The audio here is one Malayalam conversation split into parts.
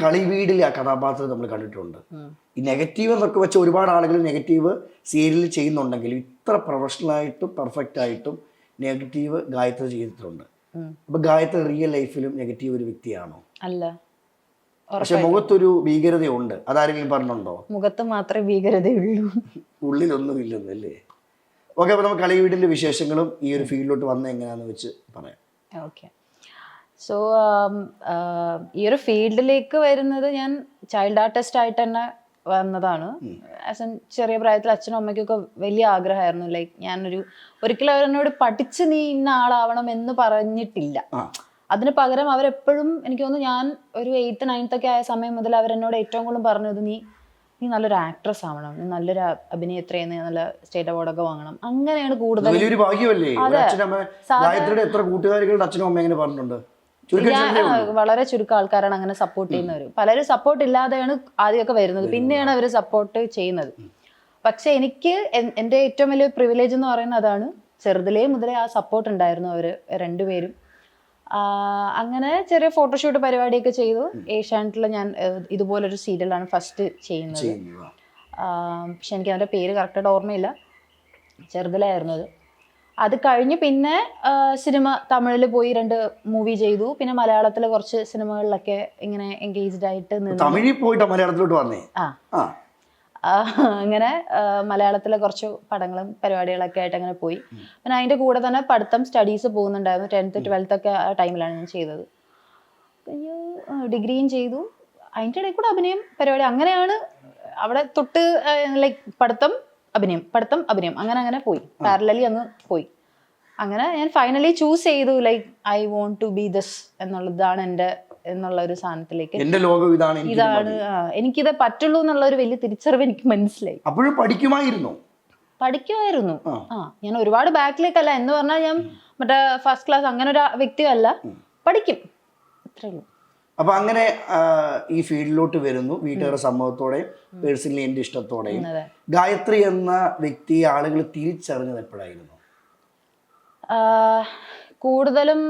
കളിവീടിലെ ആ കഥാപാത്രം നമ്മൾ കണ്ടിട്ടുണ്ട്. ഈ നെഗറ്റീവ് എന്നൊക്കെ വെച്ച് ഒരുപാട് ആളുകൾ നെഗറ്റീവ് സീരിയലിൽ ചെയ്യുന്നുണ്ടെങ്കിലും ഇത്ര പ്രൊഫഷണലായിട്ടും പെർഫെക്റ്റ് ആയിട്ടും നെഗറ്റീവ് ഗായത്രി ചെയ്തിട്ടുണ്ട്. അപ്പൊ ഗായത്രി റിയൽ ലൈഫിലും നെഗറ്റീവ് ഒരു വ്യക്തിയാണോ? അല്ല, പക്ഷെ മുഖത്തൊരു ഭീകരതയുണ്ട്. അതാരെങ്കിലും പറഞ്ഞുണ്ടോ? മുഖത്ത് മാത്രമേ ഭീകരതയുള്ളൂ, ഉള്ളിലൊന്നും ഇല്ലെന്നല്ലേ? ഓക്കെ, അപ്പൊ നമുക്ക് കളിവീടിന്റെ വിശേഷങ്ങളും ഈ ഒരു ഫീൽഡിലോട്ട് വന്ന എങ്ങനെയാന്ന് വെച്ച് പറയാം. ഓക്കെ. സോ ഈ ഒരു ഫീൽഡിലേക്ക് വരുന്നത് ഞാൻ ചൈൽഡ് ആർട്ടിസ്റ്റ് ആയിട്ട് തന്നെ വന്നതാണ്. ആസ് എൻ ചെറിയ പ്രായത്തിൽ അച്ഛനും അമ്മയ്ക്കൊക്കെ വലിയ ആഗ്രഹമായിരുന്നു. ലൈക്ക് ഞാനൊരു ഒരിക്കലും അവരെന്നോട് പഠിച്ച് നീ ഇന്ന ആളാവണം എന്ന് പറഞ്ഞിട്ടില്ല. അതിന് പകരം അവരെപ്പോഴും എനിക്ക് തോന്നുന്നു, ഞാൻ ഒരു 8th 9th ഒക്കെ ആയ സമയം മുതൽ അവരെന്നോട് ഏറ്റവും കൂടുതൽ പറഞ്ഞത് നീ നല്ലൊരു ആക്ട്രസ് ആവണം, നീ നല്ലൊരു അഭിനേത്രിയെന്ന്, നല്ല സ്റ്റേറ്റ് അവാർഡൊക്കെ വാങ്ങണം. അങ്ങനെയാണ് കൂടുതൽ. വലിയൊരു ഭാഗ്യമല്ലേ? എത്ര കൂട്ടുകാരികളുടെ അച്ഛനും അമ്മ എങ്ങനെ പറഞ്ഞിട്ടുണ്ട്? വളരെ ചുരുക്കം ആൾക്കാരാണ് അങ്ങനെ സപ്പോർട്ട് ചെയ്യുന്നവർ. പലരും സപ്പോർട്ട് ഇല്ലാതെയാണ് ആദ്യമൊക്കെ വരുന്നത്, പിന്നെയാണ് അവർ സപ്പോർട്ട് ചെയ്യുന്നത്. പക്ഷെ എനിക്ക് എൻ്റെ ഏറ്റവും വലിയ പ്രിവിലേജ് എന്ന് പറയുന്നത് അതാണ്. ചെറുതിലേ മുതലേ ആ സപ്പോർട്ട് ഉണ്ടായിരുന്നു അവർ രണ്ടുപേരും. അങ്ങനെ ചെറിയ ഫോട്ടോഷൂട്ട് പരിപാടിയൊക്കെ ചെയ്തു. ഏഷ്യാനെറ്റിൽ ഞാൻ ഇതുപോലൊരു സീരിയലാണ് ഫസ്റ്റ് ചെയ്യുന്നത്. പക്ഷെ എനിക്ക് അതിൻ്റെ പേര് കറക്റ്റായിട്ട് ഓർമ്മയില്ല, ചെറുതിലായിരുന്നു അത്. അത് കഴിഞ്ഞ് പിന്നെ സിനിമ തമിഴിൽ പോയി 2 മൂവി ചെയ്തു. പിന്നെ മലയാളത്തിൽ കുറച്ച് സിനിമകളിലൊക്കെ ഇങ്ങനെ എൻഗേജ്ഡ് ആയിട്ട് മലയാളത്തിലോട്ട് വന്നേ. അങ്ങനെ മലയാളത്തിലെ കുറച്ച് പടങ്ങളും പരിപാടികളൊക്കെ ആയിട്ട് അങ്ങനെ പോയി. പിന്നെ അതിൻ്റെ കൂടെ തന്നെ പഠിത്തം, സ്റ്റഡീസ് പോകുന്നുണ്ടായിരുന്നു. 10th 12th ഒക്കെ ആ ടൈമിലാണ് ഞാൻ ചെയ്തത്. ഡിഗ്രിയും ചെയ്തു. അതിൻ്റെ ഇടയിൽ കൂടെ അഭിനയം പരിപാടി. അങ്ങനെയാണ് അവിടെ തൊട്ട് ലൈക്ക് പഠിത്തം അഭിനയം അങ്ങനെ പോയി, പാരലലി അങ്ങ് പോയി. അങ്ങനെ ഞാൻ ഫൈനലി ചൂസ് ചെയ്തു, like I want to be this എന്നുള്ളതാണ് എൻ്റെ എന്നുള്ള ഒരു സാധനത്തിലേക്ക്. എന്റെ ലോകം ഇതാണ്, എനിക്കിത് പറ്റുള്ളൂ എന്നുള്ള ഒരു വലിയ തിരിച്ചറിവ് എനിക്ക് മനസ്സിലായി. അപ്പോഴും പഠിക്കുമായിരുന്നു. ഞാൻ ഒരുപാട് ബാക്കിലേക്കല്ല എന്ന് പറഞ്ഞാൽ ഞാൻ മറ്റേ ഫസ്റ്റ് ക്ലാസ് അങ്ങനെ ഒരു വ്യക്തിയല്ല, പഠിക്കും, അത്രേ ഉള്ളൂ. അപ്പൊ അങ്ങനെ ഈ ഫീൽഡിലോട്ട് വരുന്നു വീട്ടുകാരുടെ സമ്മതത്തോടെയും പേഴ്സണലി എന്റെ ഇഷ്ടത്തോടെയും. ഗായത്രി എന്ന വ്യക്തിയെ ആളുകൾ തിരിച്ചറിഞ്ഞത് എപ്പോഴായിരുന്നു? കൂടുതലും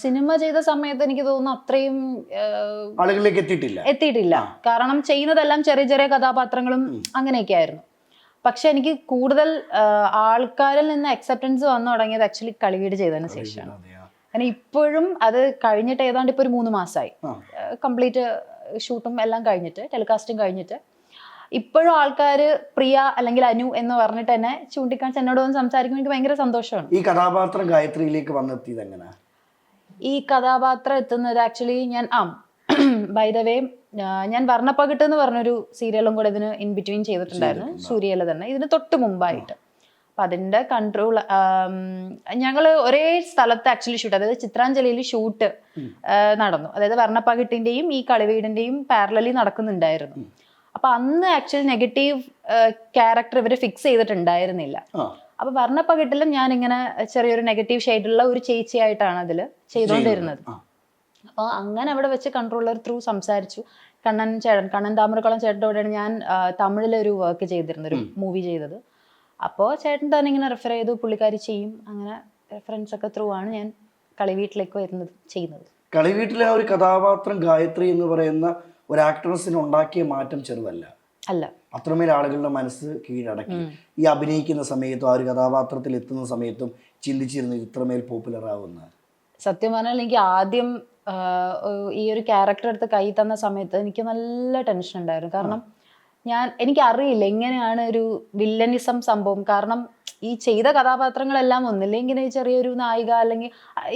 സിനിമ ചെയ്ത സമയത്ത് എനിക്ക് തോന്നുന്നു അത്രയും ആളുകളിലേക്ക് എത്തിയിട്ടില്ല. കാരണം ചെയ്യുന്നതെല്ലാം ചെറിയ ചെറിയ കഥാപാത്രങ്ങളും അങ്ങനെയൊക്കെ ആയിരുന്നു. പക്ഷെ എനിക്ക് കൂടുതൽ ആൾക്കാരിൽ നിന്ന് അക്സെപ്റ്റൻസ് വന്നു തുടങ്ങിയത് ആക്ച്വലി കളിവീട് ചെയ്തതിന് ശേഷമാണ്. കാരണം ഇപ്പോഴും അത് കഴിഞ്ഞിട്ട് ഏതാണ്ട് ഇപ്പൊ ഒരു 3 മാസമായി കംപ്ലീറ്റ് ഷൂട്ടും എല്ലാം കഴിഞ്ഞിട്ട്, ടെലികാസ്റ്റും കഴിഞ്ഞിട്ട്. ഇപ്പോഴും ആൾക്കാർ പ്രിയ അല്ലെങ്കിൽ അനു എന്ന് പറഞ്ഞിട്ട് തന്നെ ചൂണ്ടിക്കാണിച്ച് എന്നോട് വന്ന് സംസാരിക്കുമ്പോൾ എനിക്ക് ഭയങ്കര സന്തോഷമാണ്. ഈ കഥാപാത്രം ഗായത്രിയിലേക്ക് വന്നെത്തിയത് എങ്ങനെ? ഈ കഥാപാത്രം എത്തുന്നത് ആക്ച്വലി ഞാൻ ബൈ ദ വേ ഞാൻ വർണ്ണപ്പകിട്ട് എന്ന് പറഞ്ഞൊരു സീരിയലും കൂടെ ഇതിന് ഇൻ ബിറ്റ്വീൻ ചെയ്തിട്ടുണ്ടായിരുന്നു, സൂര്യയിലെ തന്നെ, ഇതിന് തൊട്ട് മുമ്പായിട്ട്. അപ്പം അതിൻ്റെ കൺട്രോൾ ഞങ്ങൾ ഒരേ സ്ഥലത്ത് ആക്ച്വലി ഷൂട്ട്, അതായത് ചിത്രാഞ്ജലിയിൽ ഷൂട്ട് നടന്നു. അതായത് വർണ്ണപ്പകിട്ടിൻ്റെയും ഈ കളിവീടിൻ്റെയും പാരലലി നടക്കുന്നുണ്ടായിരുന്നു. അപ്പൊ അന്ന് ആക്ച്വലി നെഗറ്റീവ് ക്യാരക്ടർ ഇവര് ഫിക്സ് ചെയ്തിട്ടുണ്ടായിരുന്നില്ല. അപ്പൊ വർണ്ണപ്പകിട്ടിലും ഞാൻ ഇങ്ങനെ ചെറിയൊരു നെഗറ്റീവ് ഷെയ്ഡുള്ള ഒരു ചേച്ചിയായിട്ടാണ് അതിൽ ചെയ്തുകൊണ്ടിരുന്നത്. അപ്പോൾ അങ്ങനെ അവിടെ വെച്ച് കൺട്രോളർ ത്രൂ സംസാരിച്ചു. കണ്ണൻ താമരക്കുളം ചേട്ടൻ്റെ കൂടെയാണ് ഞാൻ തമിഴിലൊരു വർക്ക് ചെയ്തിരുന്നത്, ഒരു മൂവി ചെയ്തത്. അപ്പോൾ ചേട്ടൻ തന്നെ ഇങ്ങനെ റെഫർ ചെയ്തു, പുള്ളിക്കാരി ചെയ്യും. അങ്ങനെ റെഫറൻസ് ഒക്കെ ത്രൂ ആണ് ഞാൻ കളിവീട്ടിലേക്ക് ചെയ്യുന്നത്. കളിവീട്ടിലെ ആ ഒരു കഥാപാത്രം ഗായത്രി എന്ന് പറയുന്ന ഒരു ആക്ട്രസിന് ഉണ്ടാക്കിയ മാറ്റം ചെറുതല്ല, അത്രമേൽ ആളുകളുടെ മനസ്സ് കീഴടക്കി. ഈ അഭിനയിക്കുന്ന സമയത്തും ആ ഒരു കഥാപാത്രത്തിൽ എത്തുന്ന സമയത്തും ചിന്തിച്ചിരുന്നു ഇത്രമേൽ പോപ്പുലർ ആവുന്ന? സത്യം പറഞ്ഞാൽ എനിക്ക് ആദ്യം ഈ ഒരു ക്യാരക്ടർ എടുത്ത് കൈ തന്ന സമയത്ത് എനിക്ക് നല്ല ടെൻഷൻ ഉണ്ടായിരുന്നു. കാരണം എനിക്കറിയില്ല എങ്ങനെയാണ് ഒരു വില്ലനിസം സംഭവം. കാരണം ഈ ചെയ്ത കഥാപാത്രങ്ങളെല്ലാം ഒന്നില്ലെങ്കിൽ ചെറിയൊരു നായിക, അല്ലെങ്കിൽ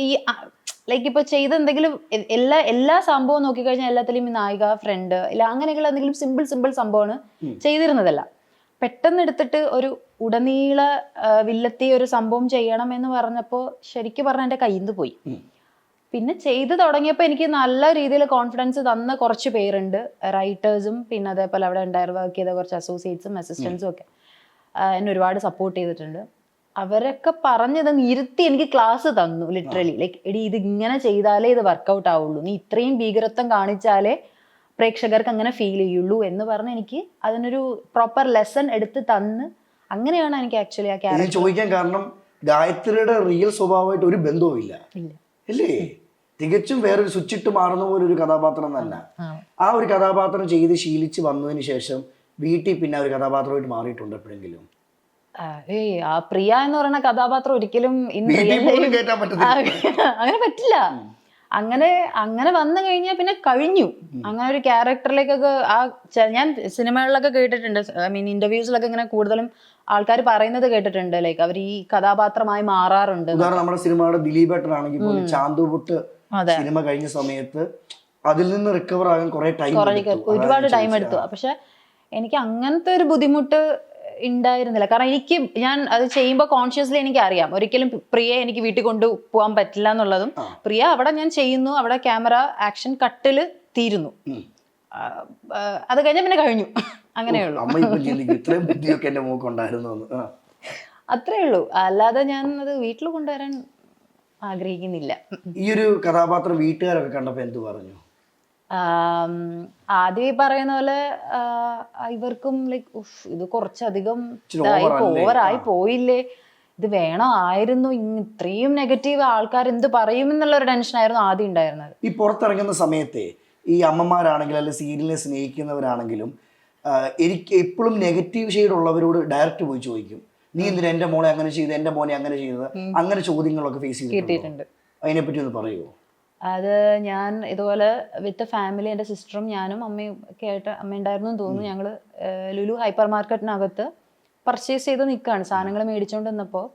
ഈ ലൈക്ക് ഇപ്പോൾ ചെയ്ത എന്തെങ്കിലും എല്ലാ സംഭവം നോക്കിക്കഴിഞ്ഞാൽ എല്ലാത്തിലും ഈ നായിക, ഫ്രണ്ട്, ഇല്ല അങ്ങനെയൊക്കെയുള്ള എന്തെങ്കിലും സിമ്പിൾ സംഭവമാണ് ചെയ്തിരുന്നതല്ല. പെട്ടെന്ന് എടുത്തിട്ട് ഒരു ഉടനീള വില്ലത്തി ഒരു സംഭവം ചെയ്യണം എന്ന് പറഞ്ഞപ്പോൾ ശരിക്കും പറഞ്ഞാൽ എൻ്റെ കയ്യിൽ നിന്ന് പോയി. പിന്നെ ചെയ്ത് തുടങ്ങിയപ്പോൾ എനിക്ക് നല്ല രീതിയിൽ കോൺഫിഡൻസ് തന്ന കുറച്ച് പേരുണ്ട്, റൈറ്റേഴ്സും പിന്നെ അതേപോലെ അവിടെ വർക്ക് ചെയ്ത കുറച്ച് അസോസിയേറ്റ്സും അസിസ്റ്റൻസും ഒക്കെ എന്നെ ഒരുപാട് സപ്പോർട്ട് ചെയ്തിട്ടുണ്ട്. അവരൊക്കെ പറഞ്ഞത് ഇരുത്തി എനിക്ക് ക്ലാസ് തന്നു ലിറ്ററലി. ലൈക്ക് എടി ഇത് ഇങ്ങനെ ചെയ്താലേ ഇത് വർക്കൗട്ട് ആവുള്ളൂ, നീ ഇത്രയും ഭീകരത്വം കാണിച്ചാലേ പ്രേക്ഷകർക്ക് അങ്ങനെ ഫീൽ ചെയ്യുള്ളൂ എന്ന് പറഞ്ഞ് എനിക്ക് അതിനൊരു പ്രോപ്പർ ലെസൺ എടുത്ത് തന്ന്, അങ്ങനെയാണ് എനിക്ക് ആക്ച്വലി ആ ക്യാരക്ടർ ചോദിക്കാൻ കാരണം ഗായത്രിയുടെ റിയൽ സ്വഭാവമായിട്ട് ഒരു ബന്ധവും ഇല്ല അല്ലേ? തികച്ചും വേറൊരു സ്വിച്ചിട്ട് മാറുന്ന പോലെ ഒരു കഥാപാത്രം തന്നെ. ആ ഒരു കഥാപാത്രം ചെയ്ത് ശീലിച്ച് വന്നതിന് ശേഷം വീട്ടിൽ പിന്നെ ആ ഒരു കഥാപാത്രമായിട്ട് മാറിയിട്ടുണ്ട് എപ്പോഴെങ്കിലും? ആ പ്രിയ എന്ന് പറയുന്ന കഥാപാത്രം ഒരിക്കലും അങ്ങനെ പറ്റില്ല. അങ്ങനെ വന്നു കഴിഞ്ഞാൽ പിന്നെ കഴിഞ്ഞു. അങ്ങനെ ഒരു ക്യാരക്ടറിലേക്കൊക്കെ ഞാൻ സിനിമകളിലൊക്കെ കേട്ടിട്ടുണ്ട്, ഐ മീൻ ഇന്റർവ്യൂസിലൊക്കെ ഇങ്ങനെ കൂടുതലും ആൾക്കാർ പറയുന്നത് കേട്ടിട്ടുണ്ട്, ലൈക്ക് അവർ ഈ കഥാപാത്രമായി മാറാറുണ്ട്. ഉദാഹരണം നമ്മുടെ സിനിമയുടെ ദിലീപേട്ടനാണെങ്കിൽ പോലും ചാന്തുപൊട്ട് സിനിമ കഴിഞ്ഞ സമയത്ത് അതിൽ നിന്ന് റിക്കവർ ആകാൻ ഒരുപാട് ടൈം എടുത്തു. പക്ഷെ എനിക്ക് അങ്ങനത്തെ ഒരു ബുദ്ധിമുട്ട് ഉണ്ടായിരുന്നില്ല. കാരണം ഞാൻ അത് ചെയ്യുമ്പോൾ കോൺഷ്യസ്ലി എനിക്ക് അറിയാം ഒരിക്കലും പ്രിയ എനിക്ക് വീട്ടിൽ കൊണ്ടുപോകാൻ പറ്റില്ല എന്നുള്ളതും. പ്രിയ അവിടെ ഞാൻ ചെയ്യുന്നു, അവിടെ ക്യാമറ ആക്ഷൻ കട്ടില് തീരുന്നു, അത് കഴിഞ്ഞാൽ പിന്നെ കഴിഞ്ഞു. അങ്ങനെയുള്ളൂ. അത്രേ ഉള്ളൂ. അല്ലാതെ ഞാൻ അത് വീട്ടിൽ കൊണ്ടുവരാൻ ആഗ്രഹിക്കുന്നില്ല. ഈ ഒരു കഥാപാത്രം വീട്ടുകാരൊക്കെ കണ്ടപ്പോ എന്ത് പറഞ്ഞു? ആദ്യം പറയുന്ന പോലെ ഇവർക്കും ലൈക്ക് ഇത് കുറച്ചധികം ഓവറായി പോയില്ലേ, ഇത് വേണോ ആയിരുന്നു, ഇത്രയും നെഗറ്റീവ് ആൾക്കാർ എന്ത് പറയും എന്നുള്ള ഒരു ടെൻഷനായിരുന്നു ആദ്യം ഉണ്ടായിരുന്നത്. ഈ പുറത്തിറങ്ങുന്ന സമയത്തെ ഈ അമ്മമാരാണെങ്കിലും അല്ലെങ്കിൽ സീരിയലിനെ സ്നേഹിക്കുന്നവരാണെങ്കിലും എനിക്ക് എപ്പോഴും നെഗറ്റീവ് ഷെയ്ഡ് ഉള്ളവരോട് ഡയറക്റ്റ് പോയി ചോദിക്കും, നീ എന്തിനാ എൻ്റെ മോളെ അങ്ങനെ ചെയ്ത്, എൻ്റെ മോനെ അങ്ങനെ ചെയ്തത്, അങ്ങനെ ചോദ്യങ്ങളൊക്കെ ഫേസ് ചെയ്തിട്ടുണ്ട്. അതിനെപ്പറ്റി ഒന്ന് പറയുമോ? അത് ഞാൻ ഇതുപോലെ വിത്ത് ഫാമിലി, എൻ്റെ സിസ്റ്ററും ഞാനും അമ്മയും ഒക്കെ ആയിട്ട്, അമ്മ ഉണ്ടായിരുന്നു എന്ന് തോന്നുന്നു, ഞങ്ങൾ ലുലു ഹൈപ്പർ മാർക്കറ്റിനകത്ത് പർച്ചേസ് ചെയ്ത് നിൽക്കുകയാണ്, സാധനങ്ങൾ മേടിച്ചുകൊണ്ട് നിന്നപ്പോൾ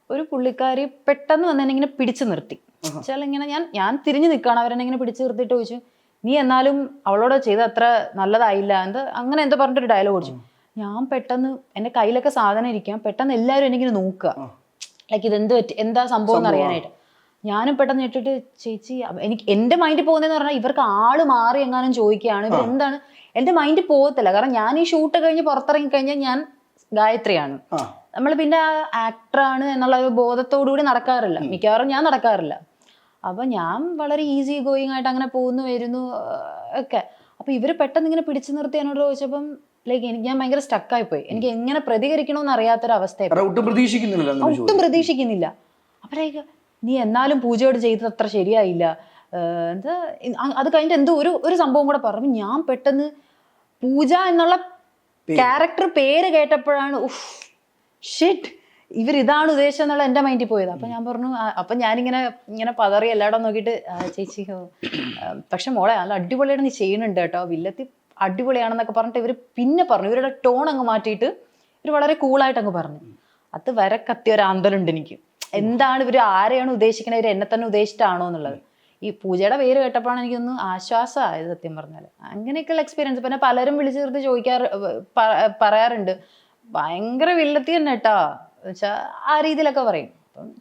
ഒരു പുള്ളിക്കാരി പെട്ടെന്ന് വന്ന് എന്നെ ഇങ്ങനെ പിടിച്ചു നിർത്തി. വെച്ചാൽ ഇങ്ങനെ ഞാൻ തിരിഞ്ഞു നിൽക്കുകയാണ്, അവരെന്നെ ഇങ്ങനെ പിടിച്ചു നിർത്തിയിട്ട് ചോദിച്ചു, നീ എന്നാലും അവളോട് ചെയ്ത് അത്ര നല്ലതായില്ല അങ്ങനെ എന്തോ പറഞ്ഞിട്ടൊരു ഡയലോഗ് ഓടിച്ചു. ഞാൻ പെട്ടെന്ന് എൻ്റെ കയ്യിലൊക്കെ സാധനം ഇരിക്കാം, പെട്ടെന്ന് എല്ലാവരും എനിക്കിങ്ങനെ നോക്കുക, ലൈക്ക് ഇതെന്ത് പറ്റി, എന്താ സംഭവം എന്ന് അറിയാനായിട്ട്. ഞാനും പെട്ടെന്ന് ഇട്ടിട്ട് ചേച്ചി, എനിക്ക് എൻ്റെ മൈൻഡിൽ പോകുന്നതെന്ന് പറഞ്ഞാൽ ഇവർക്ക് ആള് മാറി എങ്ങാനും ചോദിക്കുകയാണ്, ഇവർ എന്താണ്, എൻ്റെ മൈൻഡിൽ പോകത്തില്ല. കാരണം ഞാൻ ഈ ഷൂട്ട് കഴിഞ്ഞ് പുറത്തിറങ്ങി കഴിഞ്ഞാൽ ഞാൻ ഗായത്രിയാണ്, നമ്മൾ പിന്നെ ആക്ടറാണ് എന്നുള്ള ഒരു ബോധത്തോടുകൂടി നടക്കാറില്ല, മിക്കവാറും ഞാൻ നടക്കാറില്ല. അപ്പൊ ഞാൻ വളരെ ഈസി ഗോയിങ് ആയിട്ട് അങ്ങനെ പോകുന്നു വരുന്നു ഒക്കെ. അപ്പൊ ഇവര് പെട്ടെന്ന് ഇങ്ങനെ പിടിച്ചു നിർത്തി എന്നോട് ചോദിച്ചപ്പം ലൈക്ക് ഞാൻ ഭയങ്കര സ്റ്റക്കായി പോയി. എനിക്ക് എങ്ങനെ പ്രതികരിക്കണമെന്ന് അറിയാത്തൊരവസ്ഥ, ഒട്ടും പ്രതീക്ഷിക്കുന്നില്ല. അപ്പൊ ലൈക്ക് നീ എന്നാലും പൂജയോട് ചെയ്തത് അത്ര ശരിയായില്ല, എന്താ അത് കഴിഞ്ഞിട്ട് എന്തോ ഒരു സംഭവം കൂടെ പറഞ്ഞു. ഞാൻ പെട്ടെന്ന് പൂജ എന്നുള്ള ക്യാരക്ടർ പേര് കേട്ടപ്പോഴാണ് ഷിറ്റ്, ഇവരിതാണ് ഉദ്ദേശം എന്നുള്ള എൻ്റെ മൈൻഡിൽ പോയത്. അപ്പം ഞാൻ പറഞ്ഞു, അപ്പം ഞാനിങ്ങനെ പതറി എല്ലായിടം നോക്കിയിട്ട് ചേച്ചി പക്ഷെ മോളെ നല്ല അടിപൊളിയായിട്ട് നീ ചെയ്യുന്നുണ്ട് കേട്ടോ, വില്ലത്തി അടിപൊളിയാണെന്നൊക്കെ പറഞ്ഞിട്ട് ഇവർ പിന്നെ പറഞ്ഞു, ഇവരുടെ ടോൺ അങ്ങ് മാറ്റിയിട്ട് ഇവർ വളരെ കൂളായിട്ട് അങ്ങ് പറഞ്ഞു. അത് വരെ കത്തിയ ഒരു ആന്തലുണ്ട് എനിക്ക്, എന്താണ് ഇവർ ആരെയാണ് ഉദ്ദേശിക്കുന്നത്, ഇവർ എന്നെ തന്നെ ഉദ്ദേശിച്ചിട്ടാണോ എന്നുള്ളത്. ഈ പൂജയുടെ പേര് കേട്ടപ്പോഴാണ് എനിക്കൊന്ന് ആശ്വാസമായത് സത്യം പറഞ്ഞാൽ. അങ്ങനെയൊക്കെയുള്ള എക്സ്പീരിയൻസ്. പിന്നെ പലരും വിളിച്ചു നിർത്തി പറയാറുണ്ട്, ഭയങ്കര വില്ലത്തി തന്നെ കേട്ടാ വെച്ചാ ആ രീതിയിലൊക്കെ പറയും.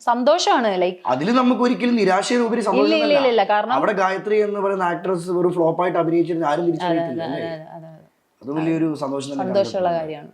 സന്തോഷമാണ്. ലൈക്ക് അതിൽ നമുക്ക് ഒരിക്കലും നിരാശയോപരി ഇല്ല, കാരണം അവിടെ ഗായത്രി എന്ന് പറയുന്ന ആക്ട്രസ് ഒരു ഫ്ലോപ്പ് ആയിട്ട് അഭിനയിച്ചിരുന്ന ആരും തിരിച്ചറിയില്ല. അത് വലിയൊരു സന്തോഷമുള്ള കാര്യമാണ്.